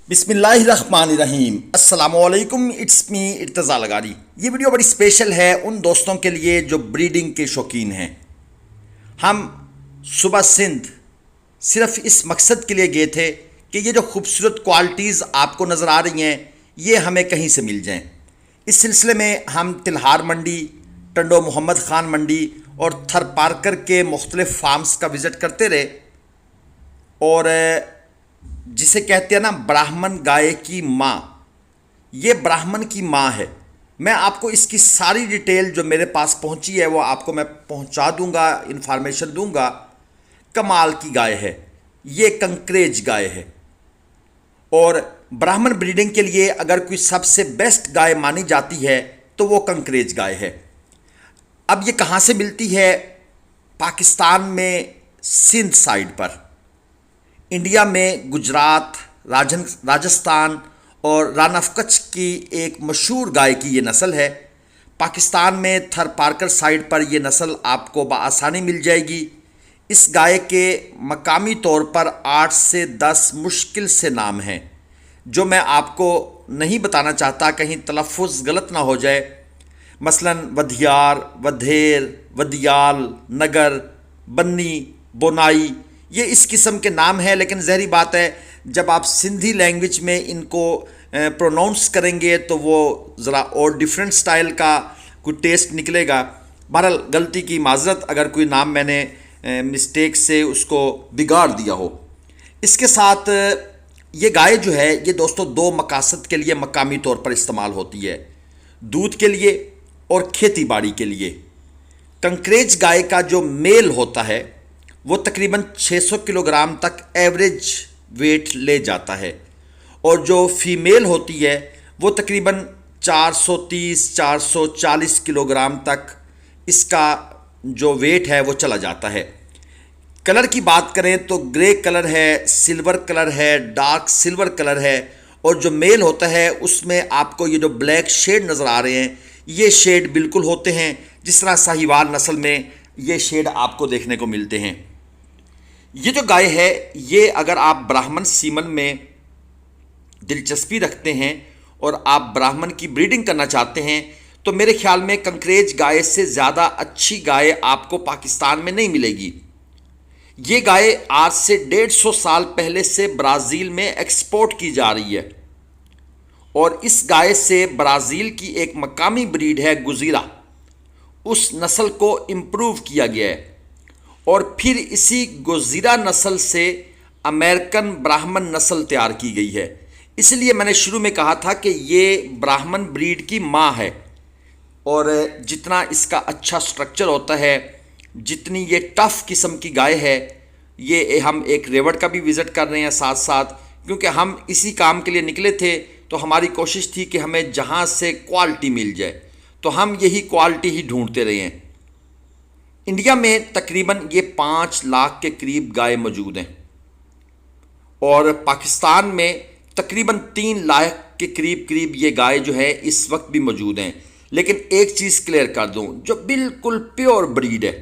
बिस्मिल्लाहिर्रहमानिर्रहीम अस्सलामुअलैकुम। It's me Irtaza Lagari. ये वीडियो बड़ी स्पेशल है उन दोस्तों के लिए जो ब्रीडिंग के शौकीन हैं। हम सुबह सिंध सिर्फ इस मकसद के लिए गए थे कि ये जो खूबसूरत क्वालिटीज़ आपको नज़र आ रही हैं ये हमें कहीं से मिल जाएं। इस सिलसिले में हम तिल्हार मंडी, टंडो मोहम्मद ख़ान मंडी और थर पार्कर के मुख्तलिफ़ फार्म्स का विज़िट करते रहे। और जिसे कहते हैं ना ब्राह्मण गाय की माँ, ये ब्राह्मण की माँ है। मैं आपको इसकी सारी डिटेल जो मेरे पास पहुंची है वो आपको मैं पहुंचा दूंगा, इन्फॉर्मेशन दूंगा। कमाल की गाय है, ये कंकरेज गाय है। और ब्राह्मण ब्रीडिंग के लिए अगर कोई सबसे बेस्ट गाय मानी जाती है तो वो कंकरेज गाय है। अब ये कहाँ से मिलती है? पाकिस्तान में सिंध साइड पर, इंडिया में गुजरात, राजस्थान और रान ऑफ कच्छ की एक मशहूर गाय की ये नस्ल है। पाकिस्तान में थर पार्कर साइड पर यह नस्ल आपको बआसानी मिल जाएगी। इस गाय के मकामी तौर पर 8 से 10 मुश्किल से नाम हैं जो मैं आपको नहीं बताना चाहता, कहीं तलफ़ुज़ गलत ना हो जाए। मसलन वधियार, वधेर, वदियाल, नगर, बन्नी, बोनाई, ये इस किस्म के नाम हैं। लेकिन ज़हरी बात है जब आप सिंधी लैंग्वेज में इनको प्रोनाउंस करेंगे तो वो ज़रा और डिफरेंट स्टाइल का कोई टेस्ट निकलेगा। बहरहाल गलती की माज़रत अगर कोई नाम मैंने मिस्टेक से उसको बिगाड़ दिया हो। इसके साथ ये गाय जो है ये दोस्तों दो मकासद के लिए मकामी तौर पर इस्तेमाल होती है, दूध के लिए और खेती बाड़ी के लिए। कंकरेज गाय का जो मेल होता है वो तकरीबन 600 किलोग्राम तक एवरेज वेट ले जाता है और जो फीमेल होती है वो तकरीबन 430-440 किलोग्राम तक इसका जो वेट है वो चला जाता है। कलर की बात करें तो ग्रे कलर है, सिल्वर कलर है, डार्क सिल्वर कलर है। और जो मेल होता है उसमें आपको ये जो ब्लैक शेड नज़र आ रहे हैं ये शेड बिल्कुल होते हैं जिस तरह साहिवाल नस्ल में ये शेड आपको देखने को मिलते हैं। ये जो गाय है ये अगर आप ब्राह्मण सीमन में दिलचस्पी रखते हैं और आप ब्राह्मण की ब्रीडिंग करना चाहते हैं तो मेरे ख्याल में कंकरेज गाय से ज़्यादा अच्छी गाय आपको पाकिस्तान में नहीं मिलेगी। ये गाय आज से 150 साल पहले से ब्राज़ील में एक्सपोर्ट की जा रही है और इस गाय से ब्राज़ील की एक मकामी ब्रीड है गुजीरा, उस नस्ल को इम्प्रूव किया गया है और फिर इसी गुजीरा नस्ल से अमेरिकन ब्राह्मण नस्ल तैयार की गई है। इसलिए मैंने शुरू में कहा था कि ये ब्राह्मण ब्रीड की माँ है। और जितना इसका अच्छा स्ट्रक्चर होता है, जितनी ये टफ़ किस्म की गाय है, ये हम एक रेवड़ का भी विज़िट कर रहे हैं साथ साथ, क्योंकि हम इसी काम के लिए निकले थे। तो हमारी कोशिश थी कि हमें जहाँ से क्वालिटी मिल जाए तो हम यही क्वालिटी ही ढूंढते रहे हैं। इंडिया में तकरीबन ये 5 लाख के करीब गाय मौजूद हैं और पाकिस्तान में तकरीबन 3 लाख के करीब ये गाय जो है इस वक्त भी मौजूद हैं। लेकिन एक चीज़ क्लियर कर दूं, जो बिल्कुल प्योर ब्रीड है,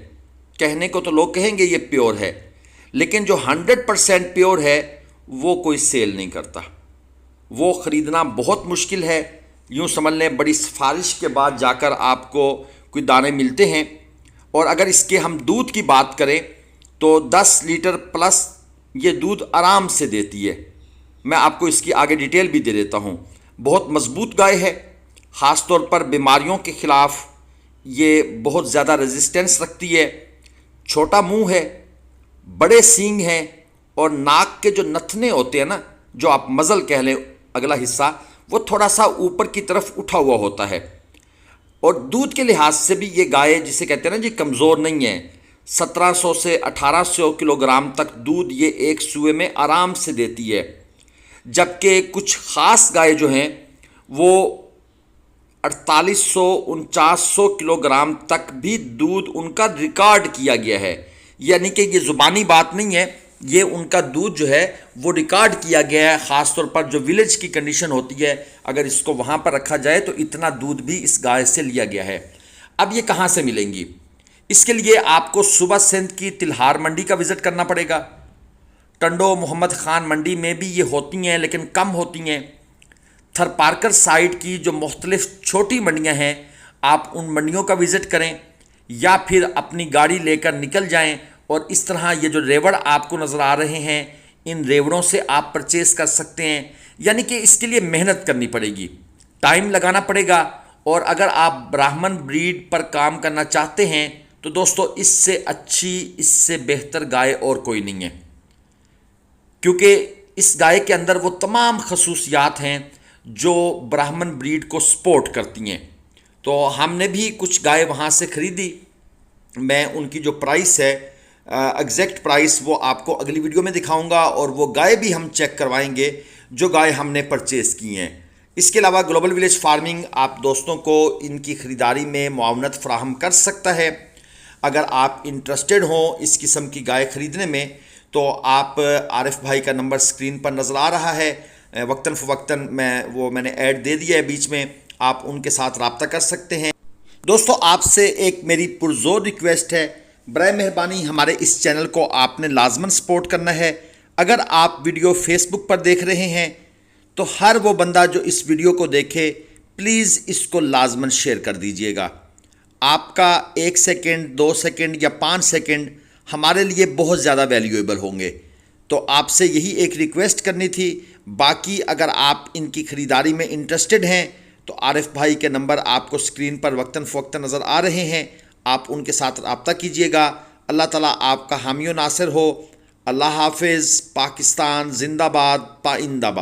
कहने को तो लोग कहेंगे ये प्योर है, लेकिन जो 100% प्योर है वो कोई सेल नहीं करता, वो ख़रीदना बहुत मुश्किल है। यूँ समझ लें बड़ी सिफारिश के बाद जाकर आपको कोई दाने मिलते हैं। और अगर इसके हम दूध की बात करें तो 10 लीटर प्लस ये दूध आराम से देती है। मैं आपको इसकी आगे डिटेल भी दे देता हूँ। बहुत मजबूत गाय है, ख़ास तौर पर बीमारियों के ख़िलाफ़ ये बहुत ज़्यादा रेजिस्टेंस रखती है। छोटा मुंह है, बड़े सींग हैं और नाक के जो नथने होते हैं ना, जो आप मज़ल कह लें, अगला हिस्सा वो थोड़ा सा ऊपर की तरफ उठा हुआ होता है। और दूध के लिहाज से भी ये गाय जिसे कहते हैं ना जी कमज़ोर नहीं है। 1700 से 1800 किलोग्राम तक दूध ये एक सुए में आराम से देती है, जबकि कुछ ख़ास गाय जो हैं वो 4800-4900 किलोग्राम तक भी दूध उनका रिकॉर्ड किया गया है। यानी कि ये ज़ुबानी बात नहीं है, ये उनका दूध जो है वो रिकॉर्ड किया गया है। ख़ास तौर पर जो विलेज की कंडीशन होती है, अगर इसको वहाँ पर रखा जाए तो इतना दूध भी इस गाय से लिया गया है। अब ये कहाँ से मिलेंगी? इसके लिए आपको सुबह सिंध की तिल्हार मंडी का विज़िट करना पड़ेगा। टंडो मोहम्मद ख़ान मंडी में भी ये होती हैं, लेकिन कम होती हैं। थरपारकर साइड की जो मुख्तलिफ छोटी मंडियां हैं, आप उन मंडियों का विज़िट करें या फिर अपनी गाड़ी लेकर निकल जाएं और इस तरह ये जो रेवड़ आपको नज़र आ रहे हैं, इन रेवड़ों से आप परचेस कर सकते हैं। यानी कि इसके लिए मेहनत करनी पड़ेगी, टाइम लगाना पड़ेगा। और अगर आप ब्राह्मण ब्रीड पर काम करना चाहते हैं तो दोस्तों इससे अच्छी, इससे बेहतर गाय और कोई नहीं है, क्योंकि इस गाय के अंदर वो तमाम खसूसियात हैं जो ब्राह्मण ब्रीड को सपोर्ट करती हैं। तो हमने भी कुछ गाय वहाँ से ख़रीदी। मैं उनकी जो प्राइस है, एग्जैक्ट प्राइस, वो आपको अगली वीडियो में दिखाऊंगा और वो गाय भी हम चेक करवाएंगे जो गाय हमने परचेज़ की हैं। इसके अलावा ग्लोबल विलेज फार्मिंग आप दोस्तों को इनकी ख़रीदारी में मुआवनत फ़राहम कर सकता है। अगर आप इंटरेस्टेड हों इस किस्म की गाय ख़रीदने में तो आप आरिफ भाई का नंबर स्क्रीन पर नज़र आ रहा है, वक्तन फ़वक्तन मैंने ऐड दे दिया है बीच में, आप उनके साथ रब्ता कर सकते हैं। दोस्तों आपसे एक मेरी पुरज़ोर रिक्वेस्ट है, बराए मेहरबानी हमारे इस चैनल को आपने लाजमन सपोर्ट करना है। अगर आप वीडियो फेसबुक पर देख रहे हैं तो हर वो बंदा जो इस वीडियो को देखे प्लीज़ इसको लाजमन शेयर कर दीजिएगा। आपका 1 सेकंड, 2 सेकंड या 5 सेकंड हमारे लिए बहुत ज़्यादा वैल्यूएबल होंगे। तो आपसे यही एक रिक्वेस्ट करनी थी। बाकी अगर आप इनकी ख़रीदारी में इंटरेस्टेड हैं तो आरिफ भाई के नंबर आपको स्क्रीन पर वक्तन फ़वक्तन नज़र आ रहे हैं, आप उनके साथ रब्ता कीजिएगा। अल्लाह ताला आपका हामी व नासिर हो। अल्लाह हाफिज़। पाकिस्तान जिंदाबाद, पाइंदाबाद।